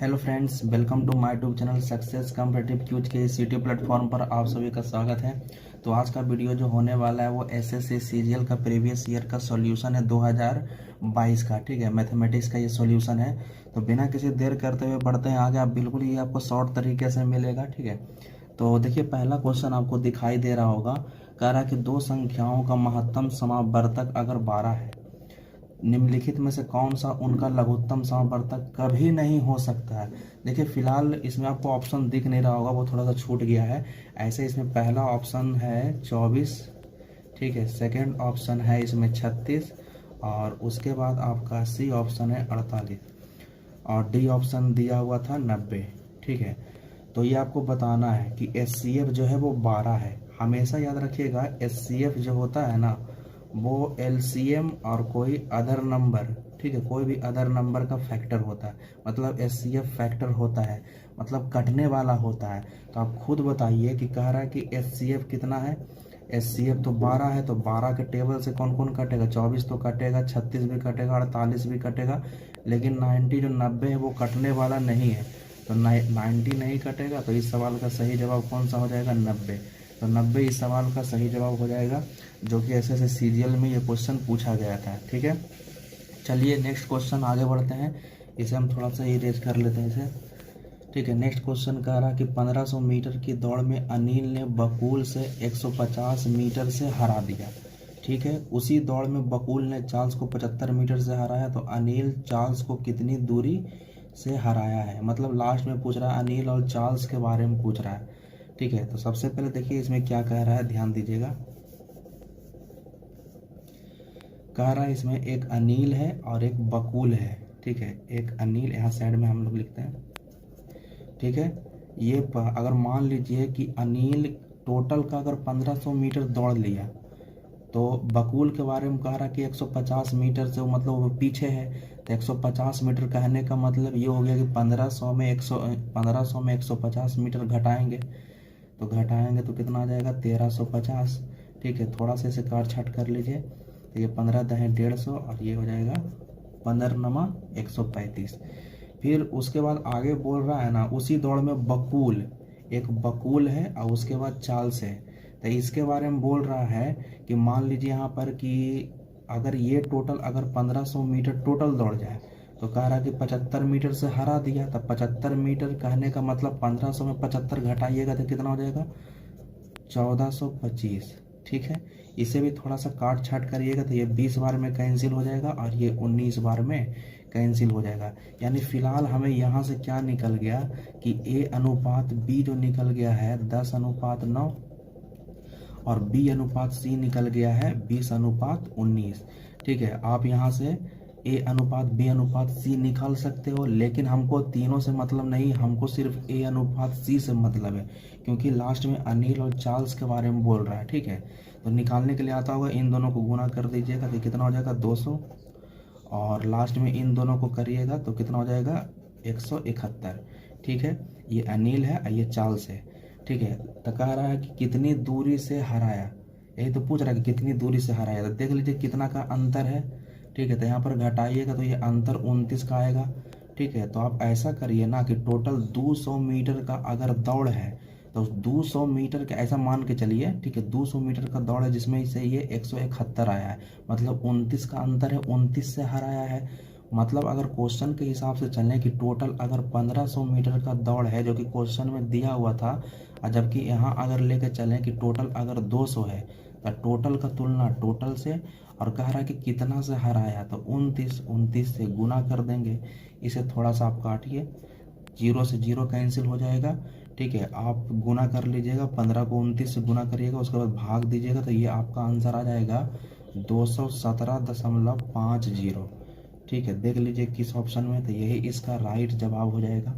Hello friends, welcome to my YouTube channel success competitive quiz के इस YouTube platform पर आप सभी का स्वागत है। तो आज का वीडियो जो होने वाला है वो एसएससी सीजीएल का प्रीवियस ईयर का सॉल्यूशन है 2022 का। ठीक है, मैथमेटिक्स का ये सॉल्यूशन है। तो बिना किसी देर करते हुए बढ़ते हैं आगे। आप बिल्कुल ये आपको शॉर्ट तरीके से मिलेगा। ठीक है, तो देखिए पहला क्वेश्चन आपको दिखाई दे रहा होगा। कह रहा है कि दो संख्याओं का महत्तम समावर्तक अगर 12 है, निम्नलिखित में से कौन सा उनका लघुत्तम समावर्तक कभी नहीं हो सकता है। देखिए फिलहाल इसमें आपको ऑप्शन दिख नहीं रहा होगा, वो थोड़ा सा छूट गया है। ऐसे इसमें पहला ऑप्शन है 24, ठीक है, सेकंड ऑप्शन है इसमें 36 और उसके बाद आपका सी ऑप्शन है 48 और डी ऑप्शन दिया हुआ था 90। ठीक है, तो ये आपको बताना है कि एचसीएफ जो है वो 12 है। हमेशा याद रखिएगा एचसीएफ जो होता है ना वो एलसीएम और कोई अदर नंबर, ठीक है, कोई भी अदर नंबर का फैक्टर होता है। मतलब एचसीएफ फैक्टर होता है, मतलब कटने वाला होता है। तो आप खुद बताइए कि कह रहा है कि एचसीएफ कितना है। एचसीएफ तो 12 है, तो 12 के टेबल से कौन कौन कटेगा। 24 तो कटेगा, 36 भी कटेगा, 48 भी कटेगा, लेकिन 90 जो 90 है वो कटने वाला नहीं है। तो 90 नहीं कटेगा। तो इस सवाल का सही जवाब कौन सा हो जाएगा, 90। तो 90 इस सवाल का सही जवाब हो जाएगा, जो कि ऐसे सीजीएल में ये क्वेश्चन पूछा गया था। ठीक है, चलिए नेक्स्ट क्वेश्चन आगे बढ़ते हैं। इसे हम थोड़ा सा इरेज कर लेते हैं इसे। ठीक है, नेक्स्ट क्वेश्चन कह रहा कि 1500 मीटर की दौड़ में अनिल ने बकुल से 150 मीटर से हरा दिया। ठीक है, उसी दौड़ में बकुल ने चार्ल्स को 75 मीटर से हराया। तो अनिल चार्ल्स को कितनी दूरी से हराया है। मतलब लास्ट में पूछ रहा है अनिल और चार्ल्स के बारे में पूछ रहा है। ठीक है, तो सबसे पहले देखिए इसमें क्या कह रहा है, ध्यान दीजिएगा। कह रहा है इसमें एक अनिल है और एक बकुल है। ठीक है, एक अनिल यहाँ साइड में हम लोग लिखते हैं। ठीक है, ये अगर मान लीजिए कि अनिल टोटल का अगर 1500 मीटर दौड़ लिया, तो बकुल के बारे में कह रहा कि 150 मीटर से मतलब वो पीछे है। तो 150 मीटर कहने का मतलब ये हो गया कि 1500 में 150 मीटर घटाएंगे। तो घटाएंगे तो कितना आ जाएगा, 1350। ठीक है, थोड़ा सा इसे काट छाट कर लीजिए। तो ये 15 दहे 150 और ये हो जाएगा 15 नमा 135। फिर उसके बाद आगे बोल रहा है ना, उसी दौड़ में बकुल, एक बकुल है और उसके बाद चार्ल्स है। तो इसके बारे में बोल रहा है कि मान लीजिए यहाँ पर कि अगर ये टोटल अगर 1500 मीटर टोटल दौड़ जाए, तो कह रहा कि 75 मीटर से हरा दिया। तब 75 मीटर कहने का मतलब 1500 में 75 घटाइएगा तो कितना हो जाएगा, 1425। ठीक है, इसे भी थोड़ा सा काट छाट करिएगा तो ये 20 बार में कैंसिल हो जाएगा और ये 19 बार में कैंसिल हो जाएगा। यानी फिलहाल हमें यहाँ से क्या निकल गया कि ए अनुपात बी जो निकल गया है 10:9 और बी अनुपात सी निकल गया है 20:19। ठीक है, आप यहाँ से ए अनुपात बी अनुपात सी निकाल सकते हो, लेकिन हमको तीनों से मतलब नहीं, हमको सिर्फ ए अनुपात सी से मतलब है, क्योंकि लास्ट में अनिल और चार्ल्स के बारे में बोल रहा है। ठीक है, तो निकालने के लिए आता होगा, इन दोनों को गुना कर दीजिएगा तो कितना हो जाएगा 200 और लास्ट में इन दोनों को करिएगा तो कितना हो जाएगा 171। ठीक है, ये अनिल है और ये चार्ल्स है। ठीक है, तो कह रहा है कि कितनी दूरी से हराया, यही तो पूछ रहा है कि कितनी दूरी से हराया। तो देख लीजिए कितना का अंतर है। ठीक है, तो यहाँ पर घटाइएगा तो ये अंतर 29 का आएगा। ठीक है, तो आप ऐसा करिए ना कि टोटल 200 मीटर का अगर दौड़ है तो 200 मीटर का ऐसा मान के चलिए। ठीक है, 200 मीटर का दौड़ है जिसमें से ये 171 आया है, मतलब 29 का अंतर है, 29 से हराया है। मतलब अगर क्वेश्चन के हिसाब से चलें कि टोटल अगर 1500 मीटर का दौड़ है जो कि क्वेश्चन में दिया हुआ था, और जबकि यहाँ अगर लेके चलें कि टोटल अगर 200 है तो टोटल का तुलना टोटल से, और कह रहा है कि कितना से हराया, तो 29 से गुना कर देंगे। इसे थोड़ा सा आप काटिए, 0 से 0 कैंसिल हो जाएगा। ठीक है, आप गुना कर लीजिएगा, 15 को 29 से गुना करिएगा, उसके बाद भाग दीजिएगा, तो ये आपका आंसर आ जाएगा 217.50। ठीक है, देख लीजिए किस ऑप्शन में, तो यही इसका राइट जवाब हो जाएगा।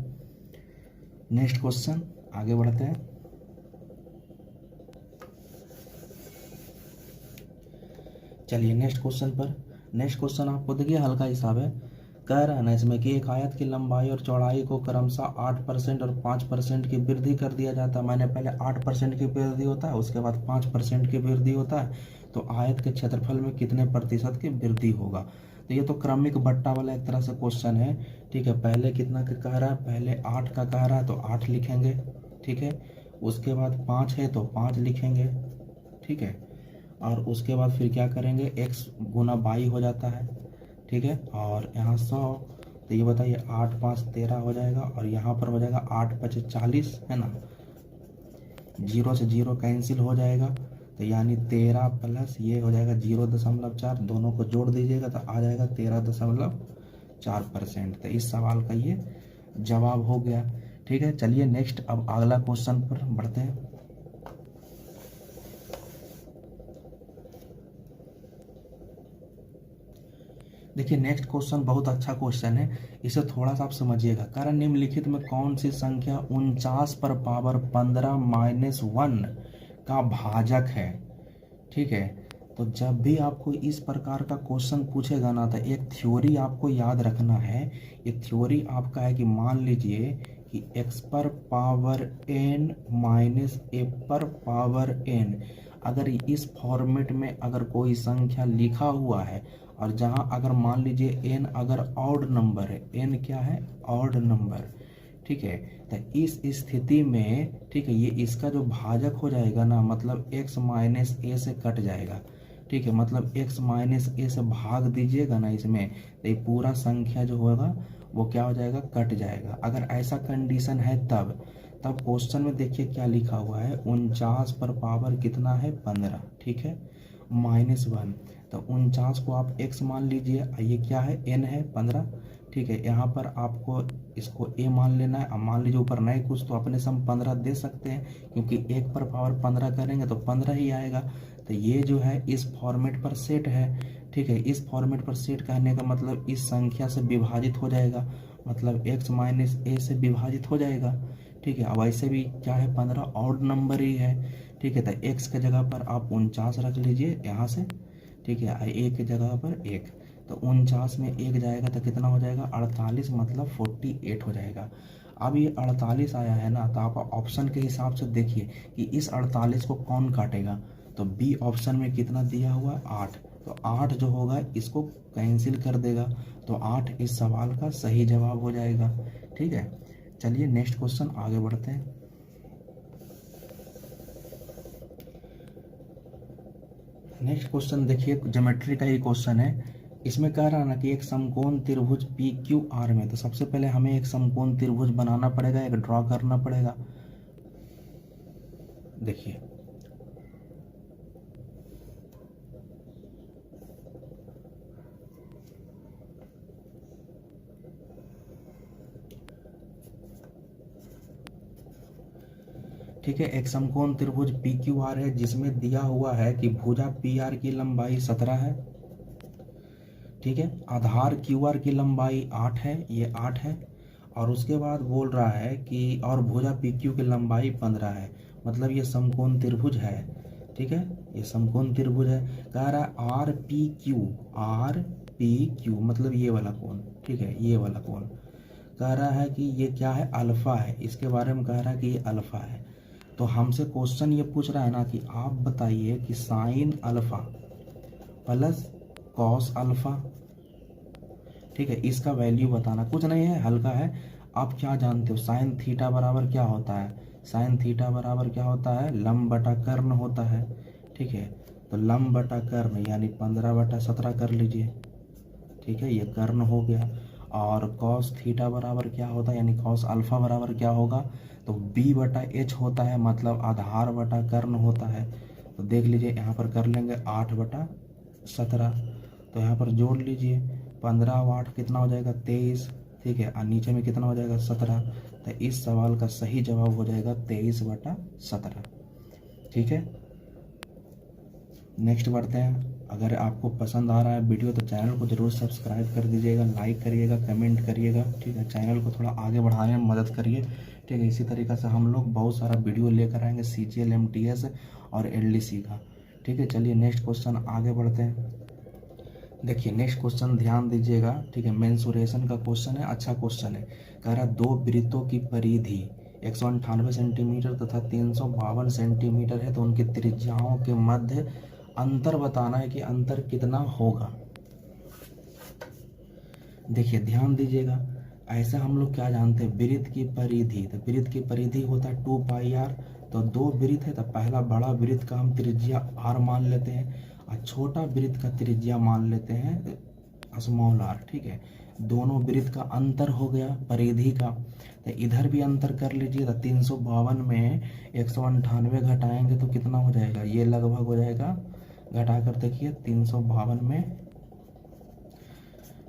नेक्स्ट क्वेश्चन आगे बढ़ते हैं। चलिए नेक्स्ट क्वेश्चन पर। नेक्स्ट क्वेश्चन आपको देखिए हल्का हिसाब है। कह रहा है ना इसमें कि एक आयत की लंबाई और चौड़ाई को क्रमशः 8% और 5% की वृद्धि कर दिया जाता है। मैंने पहले 8% की वृद्धि होता है, उसके बाद 5% की वृद्धि होता है। तो आयत के क्षेत्रफल में कितने प्रतिशत की वृद्धि होगा। तो ये तो क्रमिक बट्टा वाला एक तरह से क्वेश्चन है। ठीक है, पहले कितना का कह रहा है, पहले 8 का कह रहा है तो 8 लिखेंगे। ठीक है, उसके बाद 5 है तो 5 लिखेंगे। ठीक है, और उसके बाद फिर क्या करेंगे, x गुना बाई हो जाता है। ठीक है, और यहाँ 100, तो ये बताइए 8 5 13 हो जाएगा, और यहाँ पर हो जाएगा 8 5 40, है ना। 0 से 0 कैंसिल हो जाएगा, तो यानी 13 प्लस ये हो जाएगा 0.4, दोनों को जोड़ दीजिएगा तो आ जाएगा 13.4%। तो इस सवाल का ये जवाब हो गया। ठीक है, चलिए नेक्स्ट अब अगला क्वेश्चन पर बढ़ते हैं। देखिए नेक्स्ट क्वेश्चन बहुत अच्छा क्वेश्चन है, इसे थोड़ा सा आप समझिएगा। कारण निम्नलिखित में कौन सी संख्या 49 पर पावर 15 माइनस 1 का भाजक है। ठीक है, तो जब भी आपको इस प्रकार का क्वेश्चन पूछेगा ना, तो एक थ्योरी आपको याद रखना है। ये थ्योरी आपका है कि मान लीजिए कि x पर पावर n माइनस a पर पावर n, अगर इस फॉर्मेट में अगर कोई संख्या लिखा हुआ है, और जहां अगर मान लीजिए n अगर ऑड नंबर है, n क्या है, ऑड नंबर। ठीक है, तो इस स्थिति में, ठीक है, ये इसका जो भाजक हो जाएगा ना, मतलब x माइनस ए से कट जाएगा। ठीक है, मतलब x माइनस ए से भाग दीजिएगा ना इसमें, तो ये पूरा संख्या जो होगा वो क्या हो जाएगा, कट जाएगा। अगर ऐसा कंडीशन है तब क्वेश्चन में देखिए क्या लिखा हुआ है, 49 पर पावर कितना है, 15। ठीक है, माइनस 1, तो 49 को आप x मान लीजिए, ये क्या है, n है 15। ठीक है, यहाँ पर आपको इसको a मान लेना है। अब मान लीजिए ऊपर नहीं कुछ, तो अपने सम 15 दे सकते हैं, क्योंकि 1 पर पावर 15 करेंगे तो 15 ही आएगा। तो ये जो है इस फॉर्मेट पर सेट है। ठीक है, इस फॉर्मेट पर सेट कहने का मतलब इस संख्या से विभाजित हो जाएगा, मतलब x माइनस ए से विभाजित हो जाएगा। ठीक है, अब ऐसे भी क्या है, 15 ऑड नंबर ही है। ठीक है, तो x के जगह पर आप 49 रख लीजिए यहाँ से। ठीक है, a की जगह पर 1, तो 49 में 1 जाएगा तो कितना हो जाएगा, 48, मतलब 48 हो जाएगा। अब ये 48 आया है ना, तो आप ऑप्शन के हिसाब से देखिए कि इस 48 को कौन काटेगा। तो बी ऑप्शन में कितना दिया हुआ है, 8, तो 8 जो होगा इसको कैंसिल कर देगा, तो 8 इस सवाल का सही जवाब हो जाएगा। ठीक है, चलिए नेक्स्ट क्वेश्चन आगे बढ़ते हैं। नेक्स्ट क्वेश्चन देखिए, ज्योमेट्री का ही क्वेश्चन है। इसमें कह रहा है ना कि एक समकोण त्रिभुज पी क्यू आर में, तो सबसे पहले हमें एक समकोण त्रिभुज बनाना पड़ेगा, एक ड्रॉ करना पड़ेगा। देखिए ठीक है, एक समकोण त्रिभुज पी क्यू आर है, जिसमें दिया हुआ है कि भुजा पी आर की लंबाई 17 है। ठीक है, आधार क्यू आर की लंबाई 8 है, ये 8 है, और उसके बाद बोल रहा है कि और भुजा पी क्यू की लंबाई 15 है, मतलब ये समकोण त्रिभुज है। ठीक है, ये समकोण त्रिभुज है। कह रहा है आर पी क्यू मतलब ये वाला कोण। ठीक है, ये वाला कोण कह रहा है कि ये क्या है, अल्फा है, इसके बारे में कह रहा है कि ये अल्फा है। तो हमसे क्वेश्चन ये पूछ रहा है ना कि आप बताइए कि sine alpha plus cos alpha, ठीक है, इसका वैल्यू बताना। कुछ नहीं है, हल्का है। आप क्या जानते हो, साइन थीटा बराबर क्या होता है, साइन थीटा बराबर क्या होता है, लंब बटा कर्ण होता है। ठीक है, तो लंब बटा कर्ण यानी 15/17 कर लीजिए। ठीक है, ये कर्ण हो गया। और कॉस थीटा बराबर क्या होता है, यानी कॉस अल्फा बराबर क्या होगा, तो b/h होता है, मतलब आधार बटा कर्ण होता है। तो देख लीजिए यहाँ पर कर लेंगे 8/17, तो यहाँ पर जोड़ लीजिए 15 और 8 कितना हो जाएगा, 23। ठीक है, और नीचे में कितना हो जाएगा, 17। तो इस सवाल का सही जवाब हो जाएगा 23/17। ठीक है, नेक्स्ट बढ़ते हैं। अगर आपको पसंद आ रहा है वीडियो तो चैनल को जरूर सब्सक्राइब कर दीजिएगा, लाइक करिएगा, कमेंट करिएगा। ठीक है, चैनल को थोड़ा आगे बढ़ाने में मदद करिए। ठीक है, इसी तरीक़े से हम लोग बहुत सारा वीडियो लेकर आएंगे CGL MTS और LDC का। ठीक है, चलिए नेक्स्ट क्वेश्चन आगे बढ़ते हैं। देखिए नेक्स्ट क्वेश्चन ध्यान दीजिएगा। ठीक है, मेंसुरेशन का क्वेश्चन है, अच्छा क्वेश्चन है। कह रहा 2 वृत्तों की परिधि 198 सेंटीमीटर तथा 352 सेंटीमीटर है, तो उनकी त्रिज्याओं के मध्य अंतर बताना है कि अंतर कितना होगा। देखिए ध्यान दीजिएगा, ऐसा हम लोग क्या जानते हैं, वृत्त की परिधि, तो वृत्त की परिधि होता है 2πr। तो दो वृत्त है तो पहला बड़ा वृत्त का हम त्रिज्या r मान लेते हैं और छोटा वृत्त का त्रिज्या मान लेते हैं स्मॉल r। ठीक है, दोनों वृत्त का अंतर हो गया परिधि का। तो इधर भी अंतर कर लीजिए, तो 352 में 198 घटाएंगे तो कितना हो जाएगा, ये लगभग हो जाएगा, घटा कर देखिए 352 में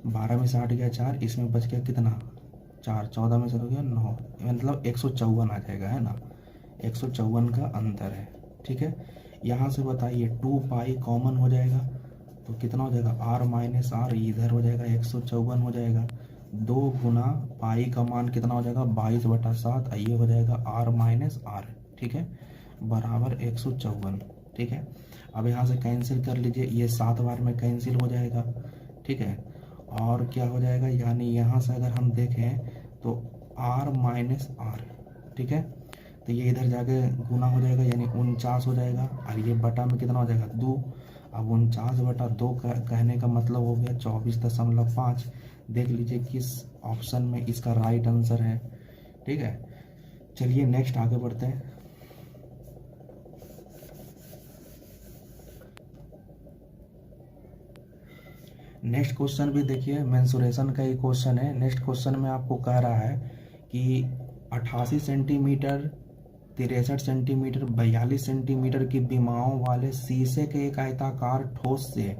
12 में से 8 गया 4, इसमें बच गया कितना 4, 14 में से हो गया 9, मतलब 154 आ जाएगा, है ना। 154 का अंतर है। ठीक है, यहाँ से बताइए 2π कॉमन हो जाएगा तो कितना हो जाएगा r माइनस r, इधर हो जाएगा 154 हो जाएगा, 2 गुना पाई का मान कितना हो जाएगा 22/7, ये हो जाएगा r माइनस r। ठीक है, बराबर 154। ठीक है, अब यहाँ से कैंसिल कर लीजिए, ये 7 बार में कैंसिल हो जाएगा। ठीक है, और क्या हो जाएगा, यानी यहाँ से अगर हम देखें तो r माइनस r। ठीक है, तो ये इधर जाके गुना हो जाएगा यानी 49 हो जाएगा, और ये बटा में कितना हो जाएगा 2। अब 49/2 कहने का मतलब हो गया 24.5। देख लीजिए किस ऑप्शन में इसका राइट आंसर है। ठीक है, चलिए नेक्स्ट आगे बढ़ते हैं। नेक्स्ट क्वेश्चन भी देखिए मेंसुरेशन का ही क्वेश्चन है। नेक्स्ट क्वेश्चन में आपको कह रहा है कि 88 सेंटीमीटर, 63 सेंटीमीटर, 42 सेंटीमीटर की विमाओं वाले शीशे के एक आयताकार ठोस से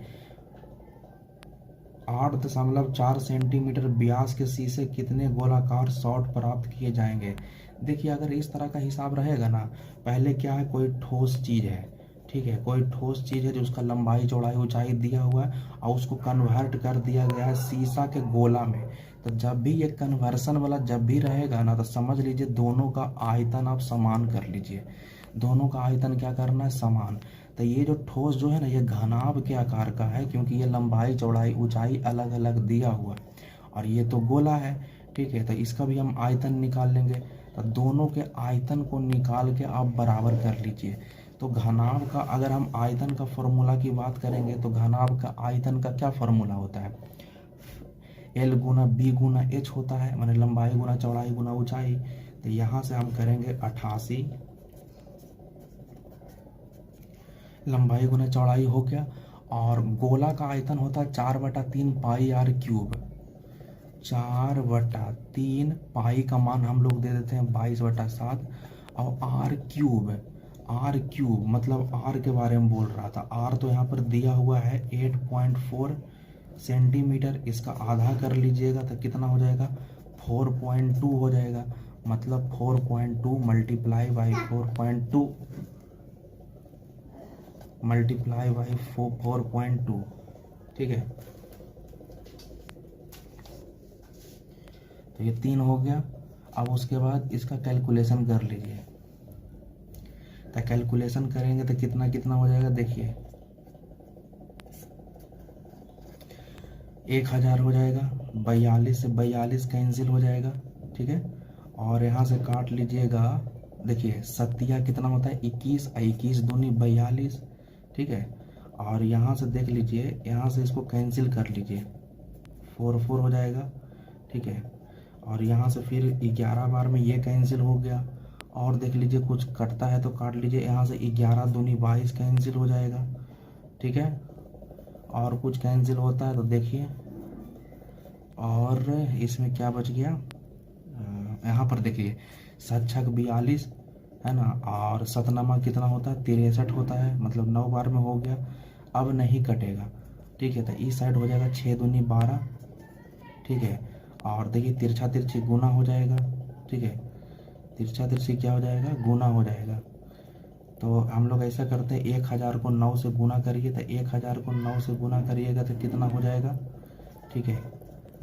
8.4 सेंटीमीटर व्यास के शीशे कितने गोलाकार शॉट प्राप्त किए जाएंगे। देखिए अगर इस तरह का हिसाब रहेगा ना, पहले क्या है, कोई ठोस चीज़ है, ठीक है, कोई ठोस चीज़ है जो उसका लंबाई चौड़ाई ऊंचाई दिया हुआ है और उसको कन्वर्ट कर दिया गया है शीशा के गोला में। तो जब भी ये कन्वर्सन वाला जब भी रहेगा ना, तो समझ लीजिए दोनों का आयतन आप समान कर लीजिए, दोनों का आयतन क्या करना है, समान। तो ये जो ठोस जो है ना, ये घनाभ के आकार का है क्योंकि ये लंबाई चौड़ाई ऊंचाई अलग अलग दिया हुआ है, और ये तो गोला है। ठीक है, तो इसका भी हम आयतन निकाल लेंगे। तो दोनों के आयतन को निकाल के आप बराबर कर लीजिए। तो घनाभ का अगर हम आयतन का फॉर्मूला की बात करेंगे तो घनाभ का आयतन का क्या फॉर्मूला होता है, L गुना B गुना H होता है, माने लंबाई गुना चौड़ाई गुना ऊंचाई। तो यहाँ से हम करेंगे 88 लंबाई गुना चौड़ाई हो गया, और गोला का आयतन होता है 4/3 पाई r क्यूब। 4/3 पाई का मान हम लोग दे देते हैं 22/7, और r क्यूब मतलब r के बारे में बोल रहा था। r तो यहाँ पर दिया हुआ है 8.4 सेंटीमीटर, इसका आधा कर लीजिएगा तो कितना हो जाएगा 4.2 हो जाएगा, मतलब 4.2 मल्टीप्लाई बाई 4.2 मल्टीप्लाई बाई 4.2। ठीक है, तो ये 3 हो गया। अब उसके बाद इसका कैलकुलेशन कर लीजिए, तो कैलकुलेशन करेंगे तो कितना कितना हो जाएगा, देखिए 1000 हो जाएगा, 42 से 42 कैंसिल हो जाएगा। ठीक है, और यहाँ से काट लीजिएगा, देखिए सत्या कितना होता है 21, 21 दूनी 42। ठीक है, और यहाँ से देख लीजिए, यहाँ से इसको कैंसिल कर लीजिए, 4 हो जाएगा। ठीक है, और यहाँ से फिर 11 बार में ये कैंसिल हो गया, और देख लीजिए कुछ कटता है तो काट लीजिए, यहाँ से 11 दूनी 22 कैंसिल हो जाएगा। ठीक है, और कुछ कैंसिल होता है तो देखिए, और इसमें क्या बच गया, यहाँ पर देखिए 7×6 42 है ना, और 7 कितना होता है 63 होता है, मतलब 9 बार में हो गया। अब नहीं कटेगा। ठीक है, तो इस साइड हो जाएगा 6 दूनी 12। ठीक है, और देखिए तिरछा तिरछी गुना हो जाएगा। ठीक है, तिरछा तिरछी क्या हो जाएगा, गुना हो जाएगा। तो हम लोग ऐसा करते हैं 1000 को 9 से गुना करिए, तो 1000 को 9 से गुना करिएगा तो कितना हो जाएगा, ठीक है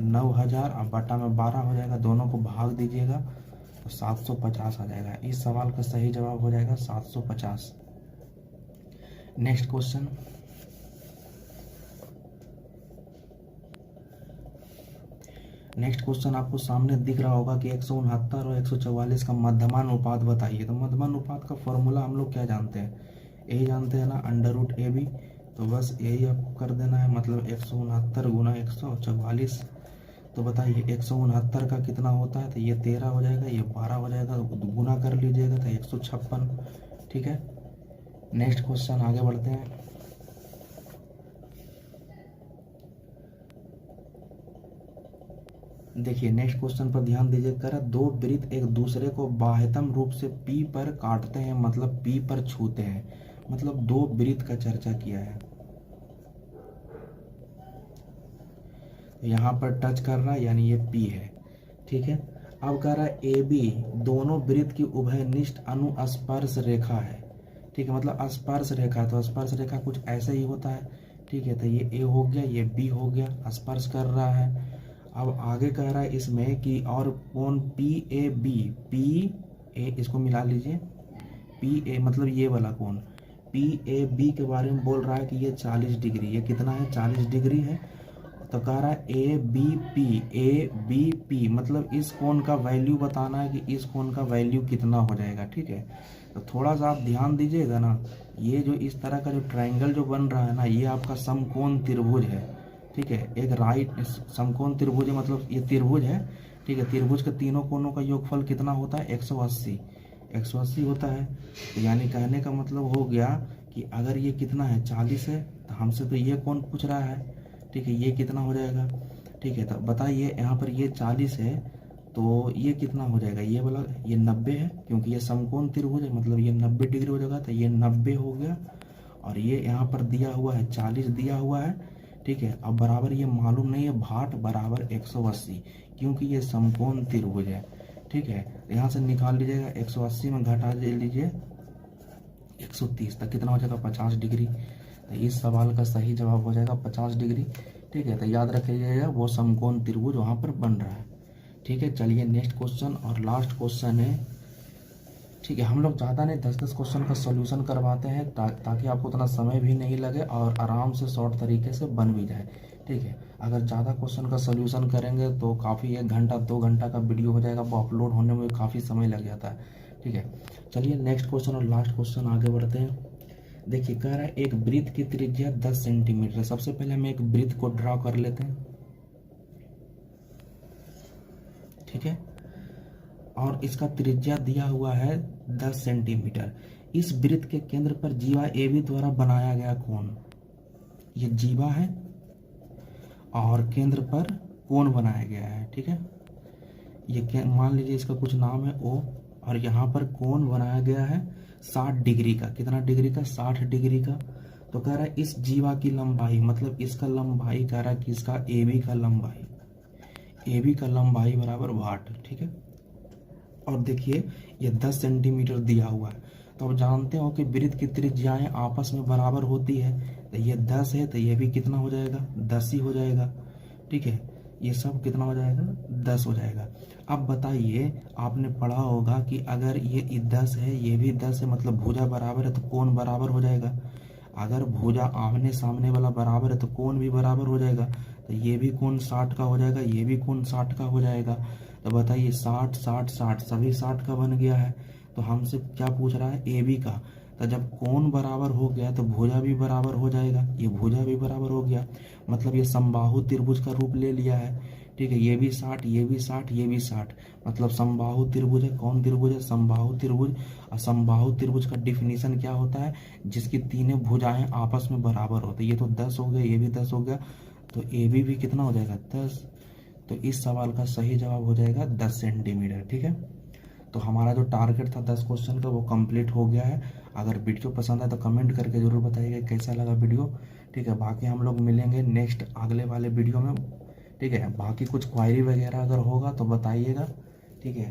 9000, और बटा में 12 हो जाएगा, दोनों को भाग दीजिएगा तो 750 आ जाएगा। इस सवाल का सही जवाब हो जाएगा 750। नेक्स्ट क्वेश्चन, आपको सामने दिख रहा होगा कि 169 और 144 का मध्यमानुपात बताइए। तो मध्यमानुपात का फॉर्मूला हम लोग क्या जानते हैं, यही जानते हैं ना, √AB। तो बस यही आपको कर देना है, मतलब 169 गुना 144। तो बताइए 169 का कितना होता है, तो ये 13 हो जाएगा, ये 12 हो जाएगा, गुना कर लीजिएगा तो 156। ठीक है, नेक्स्ट क्वेश्चन आगे बढ़ते हैं। देखिए नेक्स्ट क्वेश्चन पर ध्यान दीजिए। कह रहा दो वृत्त एक दूसरे को बाह्यतम रूप से P पर काटते हैं, मतलब P पर छूते हैं, मतलब दो वृत्त का चर्चा किया है। यहाँ पर टच कर रहा है यानी ये P है। ठीक है, अब कह रहा है AB दोनों वृत्त की उभयनिष्ठ अनुस्पर्श रेखा है। ठीक है, मतलब स्पर्श रेखा, तो स्पर्श रेखा कुछ ऐसे ही होता है। ठीक है, तो ये A हो गया, ये B हो गया, स्पर्श कर रहा है। अब आगे कह रहा है इसमें कि और कोण PAB, PA इसको मिला लीजिए, PA मतलब ये वाला कोण, PAB के बारे में बोल रहा है कि ये 40 डिग्री, ये कितना है 40 डिग्री है। तो कह रहा है ABP मतलब इस कोण का वैल्यू बताना है कि इस कोण का वैल्यू कितना हो जाएगा। ठीक है, तो थोड़ा सा आप ध्यान दीजिएगा ना, ये जो इस तरह का जो ट्रायंगल जो बन रहा है ना, ये आपका समकोण त्रिभुज है। ठीक है, एक राइट समकोण त्रिभुज है, मतलब ये त्रिभुज है। ठीक है, त्रिभुज के तीनों कोणों का योगफल कितना होता है 180 होता है। तो यानी कहने का मतलब हो गया कि अगर ये कितना है 40 है, तो हमसे तो ये कोण पूछ रहा है। ठीक है, ये कितना हो जाएगा। ठीक है, तो बताइए यहाँ पर ये 40 है तो ये कितना हो जाएगा, ये वाला ये 90 है, क्योंकि ये समकोण त्रिभुज है, मतलब ये 90 डिग्री हो जाएगा, तो ये 90 हो गया। और ये यहाँ पर दिया हुआ है 40 दिया हुआ है। ठीक है, अब बराबर ये मालूम नहीं है, भाट बराबर 180, क्योंकि ये समकोण त्रिभुज है। ठीक है, यहाँ से निकाल लीजिएगा, 180 में घटा लीजिए 130 तक कितना हो जाएगा 50 डिग्री। तो इस सवाल का सही जवाब हो जाएगा 50 डिग्री। ठीक है, तो याद रखिएगा वो समकोण त्रिभुज वहाँ पर बन रहा है। ठीक है, चलिए नेक्स्ट क्वेश्चन और लास्ट क्वेश्चन है। ठीक है, हम लोग ज़्यादा नहीं 10-10 क्वेश्चन का सॉल्यूशन करवाते हैं ताकि आपको उतना समय भी नहीं लगे और आराम से शॉर्ट तरीके से बन भी जाए। ठीक है, अगर ज़्यादा क्वेश्चन का सॉल्यूशन करेंगे तो काफ़ी 1 घंटा 2 घंटा का वीडियो हो जाएगा, वो अपलोड होने में काफ़ी समय लग जाता है। ठीक है, चलिए नेक्स्ट क्वेश्चन और लास्ट क्वेश्चन आगे बढ़ते हैं। देखिए कह रहा है एक वृत्त की त्रिज्या 10 सेंटीमीटर। सबसे पहले हम एक वृत्त को ड्रॉ कर लेते हैं। ठीक है, और इसका त्रिज्या दिया हुआ है 10 सेंटीमीटर। इस वृत्त के केंद्र पर जीवा AB द्वारा बनाया गया कोण, ये जीवा है और केंद्र पर कोण बनाया गया है। ठीक है, ये मान लीजिए इसका कुछ नाम है O, और यहाँ पर कोण बनाया गया है 60 डिग्री का। कितना डिग्री का 60 डिग्री का। तो कह रहा है इस जीवा की लंबाई, मतलब इसका लंबाई कह रहा है कि इसका AB का लंबाई बराबर वाट। ठीक है, और देखिए ये 10 सेंटीमीटर दिया हुआ है। तो अब जानते हो कि वृत्त की त्रिज्याएं आपस में बराबर होती है, तो ये 10 है तो ये भी कितना हो जाएगा 10 ही हो जाएगा। ठीक है, ये सब कितना हो जाएगा 10 हो जाएगा। अब बताइए आपने पढ़ा होगा कि अगर ये 10 है ये भी 10 है, मतलब भुजा बराबर है तो कोण बराबर हो जाएगा। अगर भुजा आमने सामने वाला बराबर है तो कोण भी बराबर हो जाएगा। तो ये भी कोण 60 का हो जाएगा, ये भी कोण 60 का हो जाएगा। तो बताइए 60 60 60 सभी 60 का बन गया है। तो हमसे क्या पूछ रहा है AB का। तो जब कोण बराबर हो गया तो भुजा भी बराबर हो जाएगा, ये भुजा भी बराबर हो गया, मतलब ये समबाहु त्रिभुज का रूप ले लिया है। ठीक है, ये भी 60 ये भी 60 ये भी 60, मतलब समबाहु त्रिभुज है। कौन त्रिभुज है समबाहु त्रिभुज। और समबाहु त्रिभुज का डिफिनीशन क्या होता है, जिसकी तीनों भुजाएं आपस में बराबर होती है। ये तो 10 हो गया, ये भी 10 हो गया, तो AB भी कितना हो जाएगा 10। तो इस सवाल का सही जवाब हो जाएगा 10 सेंटीमीटर। ठीक है, तो हमारा जो टारगेट था 10 क्वेश्चन का वो कंप्लीट हो गया है। अगर वीडियो पसंद आए तो कमेंट करके ज़रूर बताइएगा कैसा लगा वीडियो। ठीक है, बाकी हम लोग मिलेंगे नेक्स्ट अगले वाले वीडियो में। ठीक है, बाकी कुछ क्वायरी वगैरह अगर होगा तो बताइएगा। ठीक है।